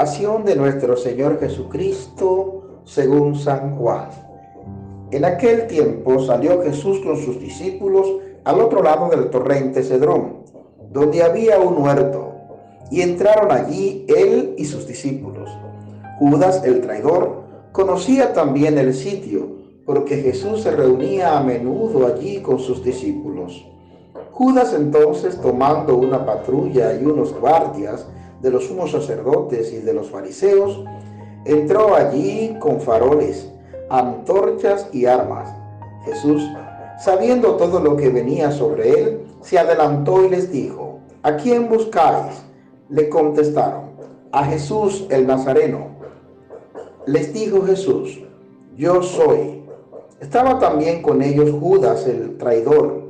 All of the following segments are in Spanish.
Pasión de nuestro Señor Jesucristo según San Juan. En aquel tiempo salió Jesús con sus discípulos al otro lado del torrente Cedrón, donde había un huerto, y entraron allí él y sus discípulos. Judas, el traidor, conocía también el sitio, porque Jesús se reunía a menudo allí con sus discípulos. Judas entonces, tomando una patrulla y unos guardias de los sumos sacerdotes y de los fariseos, entró allí con faroles, antorchas y armas. Jesús, sabiendo todo lo que venía sobre él, se adelantó y les dijo: ¿A quién buscáis? Le contestaron: a Jesús el Nazareno. Les dijo Jesús: yo soy. Estaba también con ellos Judas el traidor.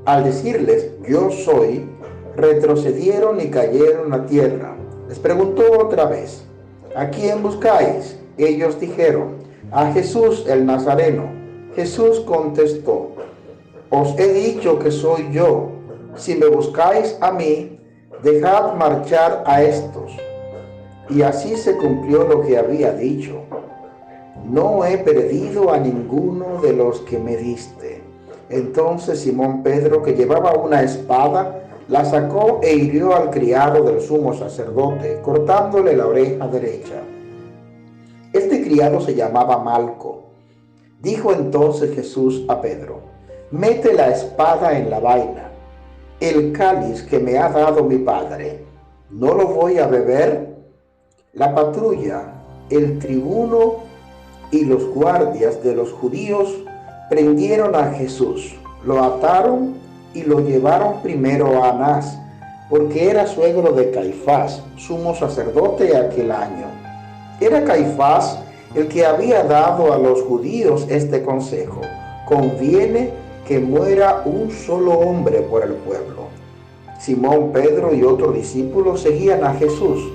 Al decirles: yo soy, retrocedieron y cayeron a tierra. Les preguntó otra vez: ¿a quién buscáis? Ellos dijeron: a Jesús el Nazareno. Jesús contestó: os he dicho que soy yo. Si me buscáis a mí, dejad marchar a estos. Y así se cumplió lo que había dicho: no he perdido a ninguno de los que me diste. Entonces Simón Pedro, que llevaba una espada, la sacó e hirió al criado del sumo sacerdote, cortándole la oreja derecha. Este criado se llamaba Malco. Dijo entonces Jesús a Pedro: mete la espada en la vaina. El cáliz que me ha dado mi Padre, ¿no lo voy a beber? La patrulla, el tribuno y los guardias de los judíos prendieron a Jesús, lo ataron y lo llevaron primero a Anás, porque era suegro de Caifás, sumo sacerdote aquel año. Era Caifás el que había dado a los judíos este consejo: conviene que muera un solo hombre por el pueblo. Simón Pedro y otro discípulo seguían a Jesús.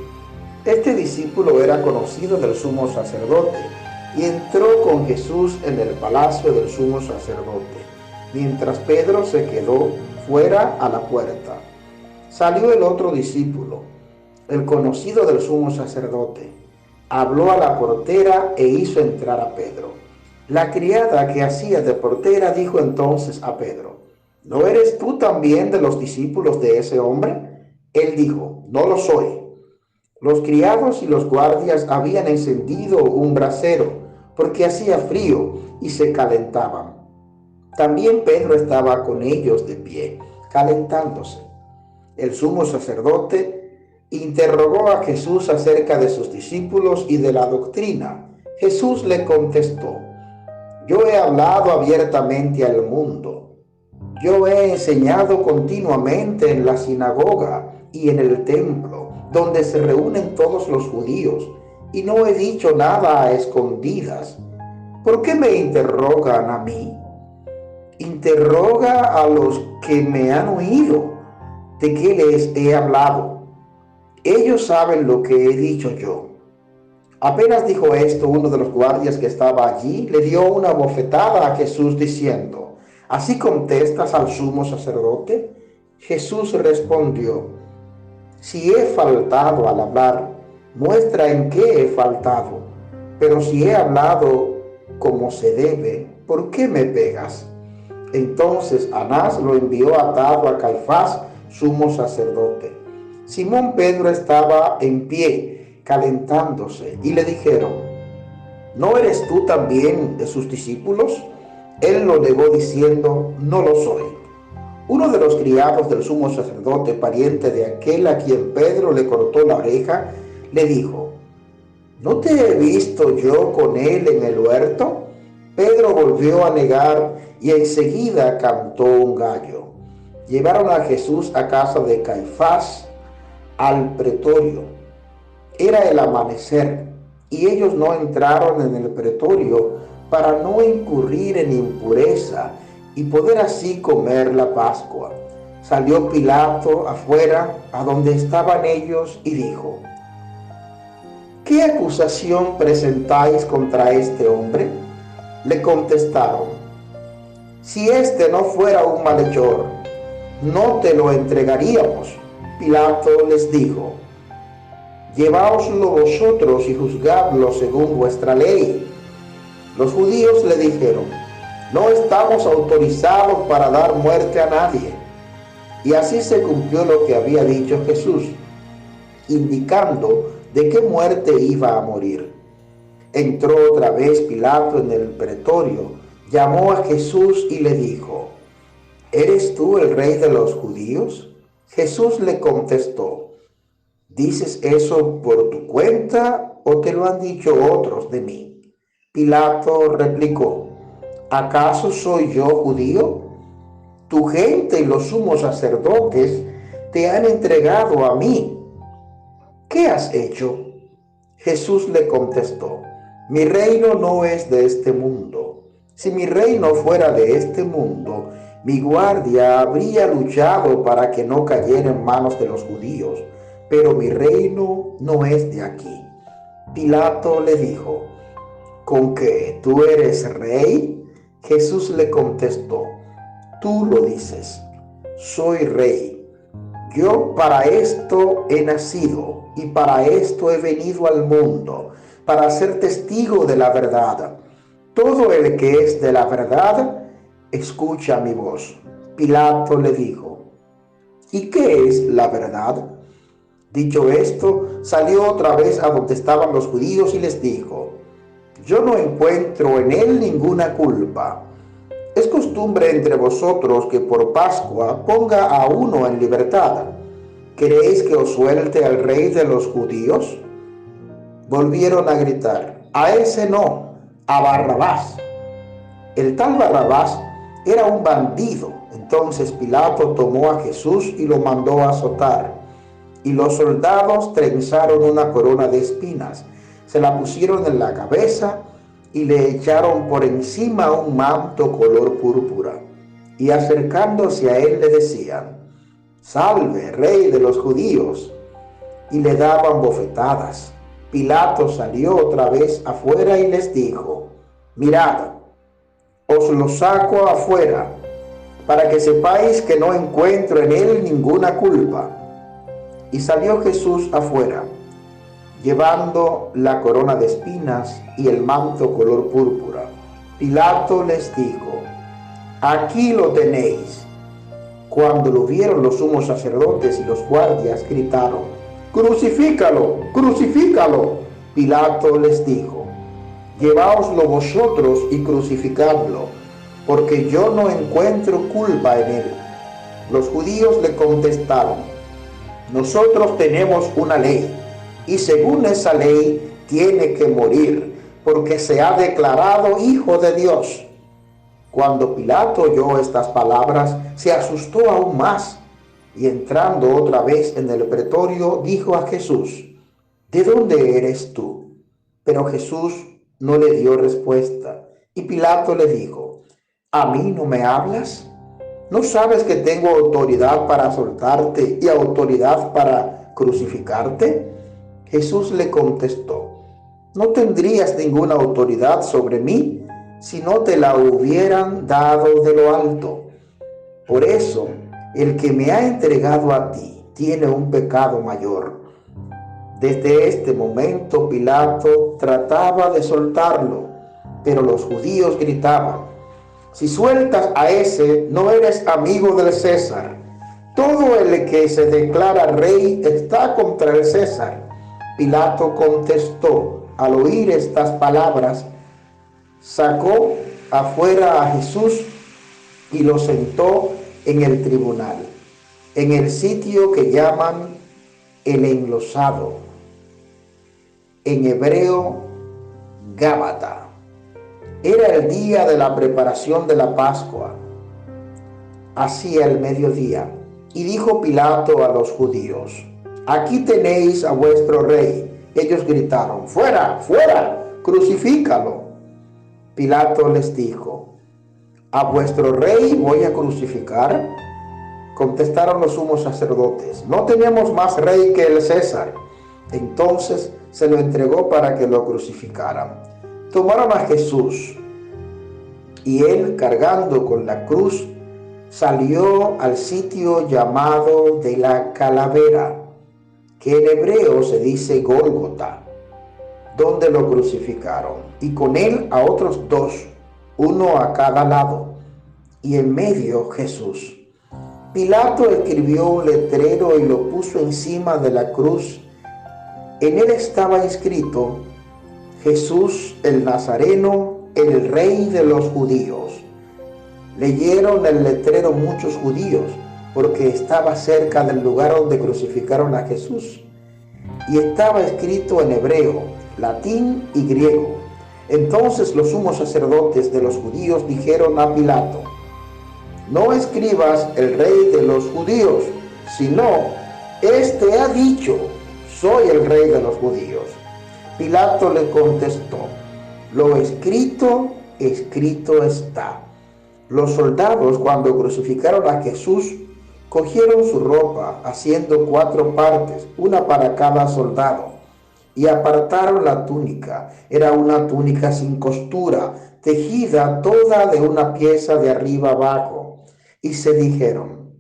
Este discípulo era conocido del sumo sacerdote y entró con Jesús en el palacio del sumo sacerdote, mientras Pedro se quedó fuera a la puerta. Salió el otro discípulo, el conocido del sumo sacerdote, habló a la portera e hizo entrar a Pedro. La criada que hacía de portera dijo entonces a Pedro: ¿no eres tú también de los discípulos de ese hombre? Él dijo: no lo soy. Los criados y los guardias habían encendido un brasero, porque hacía frío y se calentaban. También Pedro estaba con ellos de pie, calentándose. El sumo sacerdote interrogó a Jesús acerca de sus discípulos y de la doctrina. Jesús le contestó: yo he hablado abiertamente al mundo. Yo he enseñado continuamente en la sinagoga y en el templo, donde se reúnen todos los judíos, y no he dicho nada a escondidas. ¿Por qué me interrogan a mí? Interroga a los que me han oído de qué les he hablado. Ellos saben lo que he dicho yo. Apenas dijo esto, uno de los guardias que estaba allí le dio una bofetada a Jesús diciendo: ¿así contestas al sumo sacerdote? Jesús respondió: si he faltado al hablar, muestra en qué he faltado. Pero si he hablado como se debe, ¿por qué me pegas? Entonces Anás lo envió atado a Caifás, sumo sacerdote. Simón Pedro estaba en pie, calentándose, y le dijeron: ¿no eres tú también de sus discípulos? Él lo negó diciendo: no lo soy. Uno de los criados del sumo sacerdote, pariente de aquel a quien Pedro le cortó la oreja, le dijo: ¿no te he visto yo con él en el huerto? Pedro volvió a negar y enseguida cantó un gallo. Llevaron a Jesús a casa de Caifás, al pretorio. Era el amanecer y ellos no entraron en el pretorio para no incurrir en impureza y poder así comer la Pascua. Salió Pilato afuera, a donde estaban ellos, y dijo: ¿qué acusación presentáis contra este hombre? Le contestaron: si este no fuera un malhechor, no te lo entregaríamos. Pilato les dijo: lleváoslo vosotros y juzgadlo según vuestra ley. Los judíos le dijeron: no estamos autorizados para dar muerte a nadie. Y así se cumplió lo que había dicho Jesús, indicando de qué muerte iba a morir. Entró otra vez Pilato en el pretorio, llamó a Jesús y le dijo: ¿eres tú el rey de los judíos? Jesús le contestó: ¿dices eso por tu cuenta o te lo han dicho otros de mí? Pilato replicó: ¿acaso soy yo judío? Tu gente y los sumos sacerdotes te han entregado a mí. ¿Qué has hecho? Jesús le contestó: mi reino no es de este mundo. Si mi reino fuera de este mundo, mi guardia habría luchado para que no cayera en manos de los judíos, pero mi reino no es de aquí. Pilato le dijo: ¿con qué tú eres rey? Jesús le contestó: tú lo dices, soy rey. Yo para esto he nacido y para esto he venido al mundo, para ser testigo de la verdad. Todo el que es de la verdad, escucha mi voz. Pilato le dijo: ¿y qué es la verdad? Dicho esto, salió otra vez a donde estaban los judíos y les dijo: yo no encuentro en él ninguna culpa. Es costumbre entre vosotros que por Pascua ponga a uno en libertad. ¿Queréis que os suelte al rey de los judíos? Volvieron a gritar: a ese no, a Barrabás. El tal Barrabás era un bandido. Entonces Pilato tomó a Jesús y lo mandó a azotar. Y los soldados trenzaron una corona de espinas, se la pusieron en la cabeza y le echaron por encima un manto color púrpura. Y acercándose a él le decían: salve, rey de los judíos. Y le daban bofetadas. Pilato salió otra vez afuera y les dijo: mirad, os lo saco afuera, para que sepáis que no encuentro en él ninguna culpa. Y salió Jesús afuera, llevando la corona de espinas y el manto color púrpura. Pilato les dijo: aquí lo tenéis. Cuando lo vieron los sumos sacerdotes y los guardias, gritaron: ¡crucifícalo! ¡Crucifícalo! Pilato les dijo: lleváoslo vosotros y crucificadlo, porque yo no encuentro culpa en él. Los judíos le contestaron: nosotros tenemos una ley, y según esa ley tiene que morir, porque se ha declarado hijo de Dios. Cuando Pilato oyó estas palabras, se asustó aún más, y entrando otra vez en el pretorio, dijo a Jesús: ¿de dónde eres tú? Pero Jesús no le dio respuesta, y Pilato le dijo: ¿a mí no me hablas? ¿No sabes que tengo autoridad para soltarte y autoridad para crucificarte? Jesús le contestó: no tendrías ninguna autoridad sobre mí si no te la hubieran dado de lo alto. Por eso, el que me ha entregado a ti tiene un pecado mayor. Desde este momento Pilato trataba de soltarlo, pero los judíos gritaban: si sueltas a ese, no eres amigo del César. Todo el que se declara rey está contra el César. Pilato contestó al oír estas palabras, sacó afuera a Jesús y lo sentó en el tribunal, en el sitio que llaman el enlosado, en hebreo Gábata. Era el día de la preparación de la Pascua, hacia el mediodía, y dijo Pilato a los judíos: aquí tenéis a vuestro rey. Ellos gritaron: fuera, fuera, crucifícalo. Pilato les dijo: ¿a vuestro rey voy a crucificar? Contestaron los sumos sacerdotes: no tenemos más rey que el César. Entonces se lo entregó para que lo crucificaran. Tomaron a Jesús, y él, cargando con la cruz, salió al sitio llamado de la Calavera, que en hebreo se dice Gólgota, donde lo crucificaron, y con él a otros dos, uno a cada lado, y en medio Jesús. Pilato escribió un letrero y lo puso encima de la cruz. En él estaba escrito: Jesús el Nazareno, el Rey de los judíos. Leyeron el letrero muchos judíos, porque estaba cerca del lugar donde crucificaron a Jesús, y estaba escrito en hebreo, latín y griego. Entonces los sumos sacerdotes de los judíos dijeron a Pilato: no escribas el Rey de los judíos, sino, este ha dicho: soy el Rey de los judíos. Pilato le contestó: lo escrito, escrito está. Los soldados, cuando crucificaron a Jesús, cogieron su ropa, haciendo 4 partes, una para cada soldado, y apartaron la túnica. Era una túnica sin costura, tejida toda de una pieza de arriba abajo. Y se dijeron: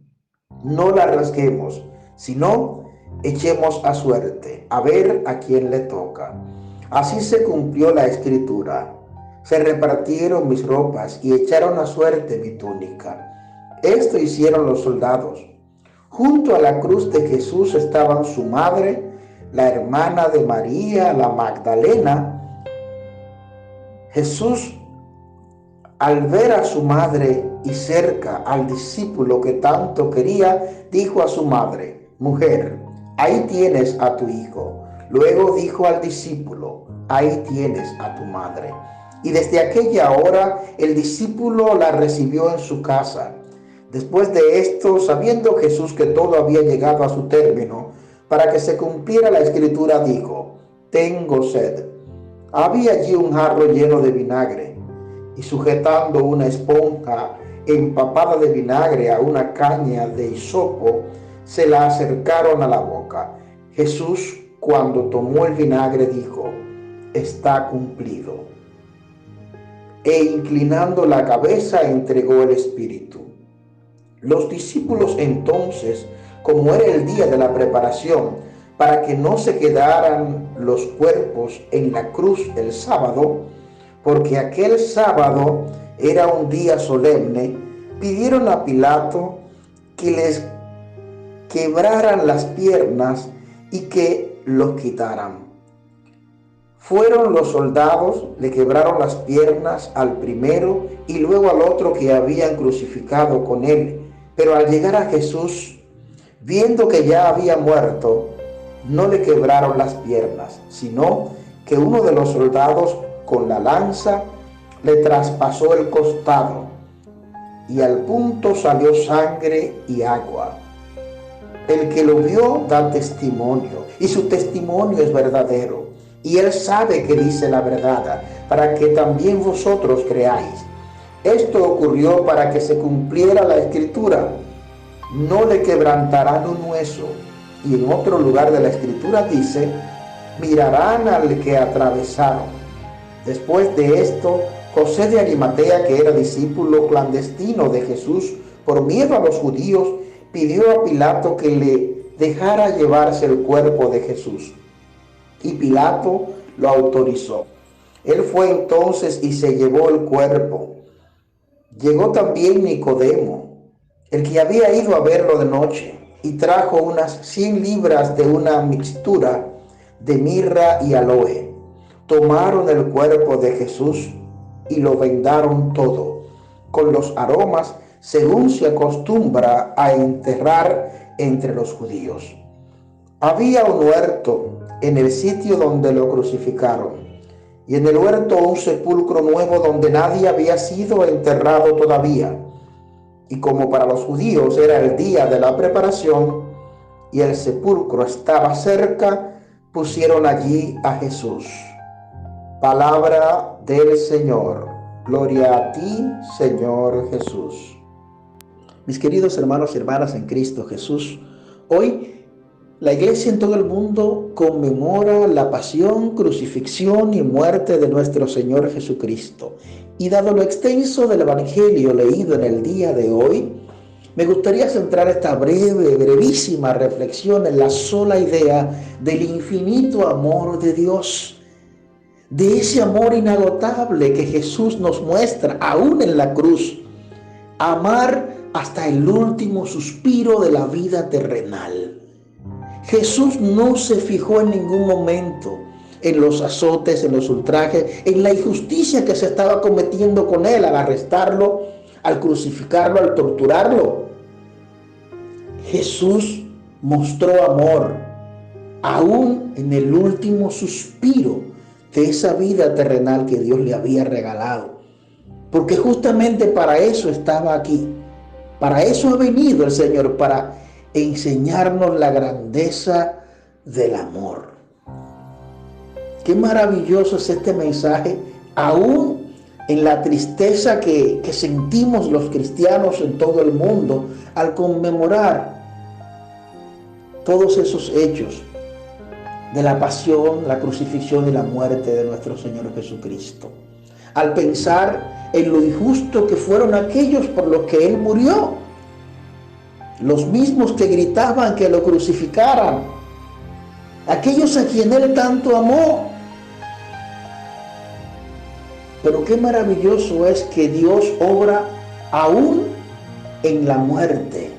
no la rasguemos, sino echemos a suerte, a ver a quién le toca. Así se cumplió la escritura: se repartieron mis ropas y echaron a suerte mi túnica. Esto hicieron los soldados. Junto a la cruz de Jesús estaban su madre, la hermana de María, la Magdalena. Jesús, al ver a su madre y cerca al discípulo que tanto quería, dijo a su madre: mujer, ahí tienes a tu hijo. Luego dijo al discípulo: ahí tienes a tu madre. Y desde aquella hora el discípulo la recibió en su casa. Después de esto, sabiendo Jesús que todo había llegado a su término, para que se cumpliera la escritura, dijo: tengo sed. Había allí un jarro lleno de vinagre, y sujetando una esponja empapada de vinagre a una caña de hisopo, se la acercaron a la boca. Jesús, cuando tomó el vinagre, dijo: está cumplido. E inclinando la cabeza, entregó el espíritu. Los discípulos entonces, como era el día de la preparación, para que no se quedaran los cuerpos en la cruz el sábado, porque aquel sábado era un día solemne, pidieron a Pilato que les quebraran las piernas y que los quitaran. Fueron los soldados, le quebraron las piernas al primero y luego al otro que habían crucificado con él. Pero al llegar a Jesús, viendo que ya había muerto, no le quebraron las piernas, sino que uno de los soldados con la lanza le traspasó el costado, y al punto salió sangre y agua. El que lo vio da testimonio, y su testimonio es verdadero, y él sabe que dice la verdad, para que también vosotros creáis. Esto ocurrió para que se cumpliera la escritura: no le quebrantarán un hueso. Y en otro lugar de la escritura dice: mirarán al que atravesaron. Después de esto, José de Arimatea, que era discípulo clandestino de Jesús, por miedo a los judíos, pidió a Pilato que le dejara llevarse el cuerpo de Jesús. Y Pilato lo autorizó. Él fue entonces y se llevó el cuerpo. Llegó también Nicodemo, el que había ido a verlo de noche, y trajo unas 100 libras de una mixtura de mirra y aloe. Tomaron el cuerpo de Jesús y lo vendaron todo, con los aromas, según se acostumbra a enterrar entre los judíos. Había un huerto en el sitio donde lo crucificaron, y en el huerto un sepulcro nuevo donde nadie había sido enterrado todavía. Y como para los judíos era el día de la preparación y el sepulcro estaba cerca, pusieron allí a Jesús. Palabra del Señor. Gloria a ti, Señor Jesús. Mis queridos hermanos y hermanas en Cristo Jesús, hoy la Iglesia en todo el mundo conmemora la pasión, crucifixión y muerte de nuestro Señor Jesucristo. Y dado lo extenso del Evangelio leído en el día de hoy, me gustaría centrar esta brevísima reflexión en la sola idea del infinito amor de Dios, de ese amor inagotable que Jesús nos muestra aún en la cruz. Amar hasta el último suspiro de la vida terrenal. Jesús no se fijó en ningún momento en los azotes, en los ultrajes, en la injusticia que se estaba cometiendo con él al arrestarlo, al crucificarlo, al torturarlo. Jesús mostró amor aún en el último suspiro de esa vida terrenal que Dios le había regalado. Porque justamente para eso estaba aquí. Para eso ha venido el Señor, para enseñarnos la grandeza del amor. Qué maravilloso es este mensaje, aún en la tristeza que sentimos los cristianos en todo el mundo al conmemorar todos esos hechos de la pasión, la crucifixión y la muerte de nuestro Señor Jesucristo. Al pensar en lo injusto que fueron aquellos por los que Él murió, los mismos que gritaban que lo crucificaran, aquellos a quien Él tanto amó. Pero qué maravilloso es que Dios obra aún en la muerte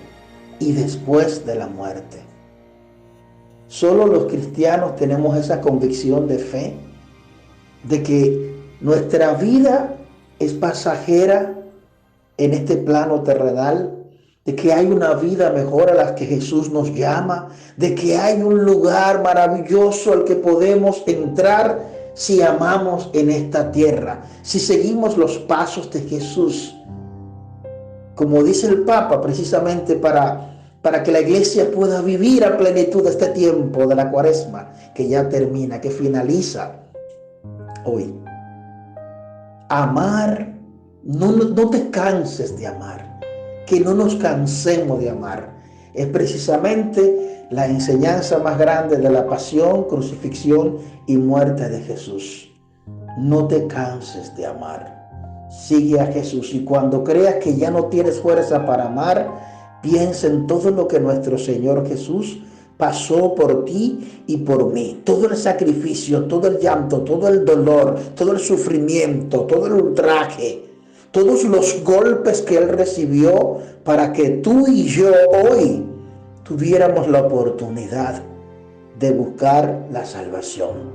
y después de la muerte. Solo los cristianos tenemos esa convicción de fe, de que nuestra vida es pasajera en este plano terrenal, de que hay una vida mejor a la que Jesús nos llama, de que hay un lugar maravilloso al que podemos entrar si amamos en esta tierra, si seguimos los pasos de Jesús. Como dice el Papa, precisamente para que la iglesia pueda vivir a plenitud este tiempo de la Cuaresma, que ya termina, que finaliza hoy. Amar, no te canses de amar, que no nos cansemos de amar. Es precisamente la enseñanza más grande de la pasión, crucifixión y muerte de Jesús. No te canses de amar. Sigue a Jesús y cuando creas que ya no tienes fuerza para amar, piensa en todo lo que nuestro Señor Jesús pasó por ti y por mí. Todo el sacrificio, todo el llanto, todo el dolor, todo el sufrimiento, todo el ultraje, todos los golpes que Él recibió para que tú y yo hoy tuviéramos la oportunidad de buscar la salvación,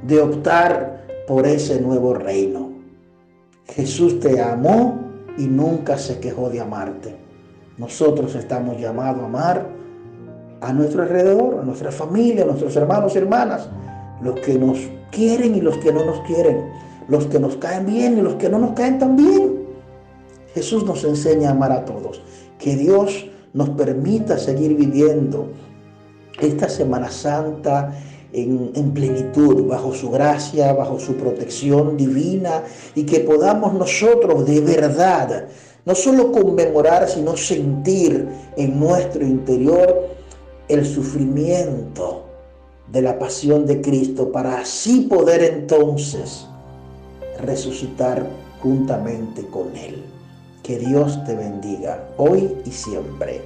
de optar por ese nuevo reino. Jesús te amó y nunca se quejó de amarte. Nosotros estamos llamados a amar a nuestro alrededor, a nuestra familia, a nuestros hermanos y hermanas, los que nos quieren y los que no nos quieren, los que nos caen bien y los que no nos caen tan bien. Jesús nos enseña a amar a todos. Que Dios nos permita seguir viviendo esta Semana Santa en plenitud, bajo su gracia, bajo su protección divina, y que podamos nosotros de verdad no solo conmemorar, sino sentir en nuestro interior el sufrimiento de la pasión de Cristo, para así poder entonces resucitar juntamente con Él. Que Dios te bendiga hoy y siempre.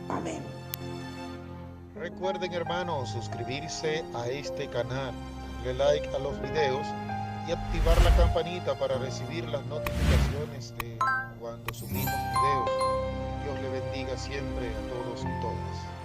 Amén. Recuerden, hermanos, suscribirse a este canal, darle like a los videos y activar la campanita para recibir las notificaciones de cuando subimos videos. Dios le bendiga siempre a todos y todas.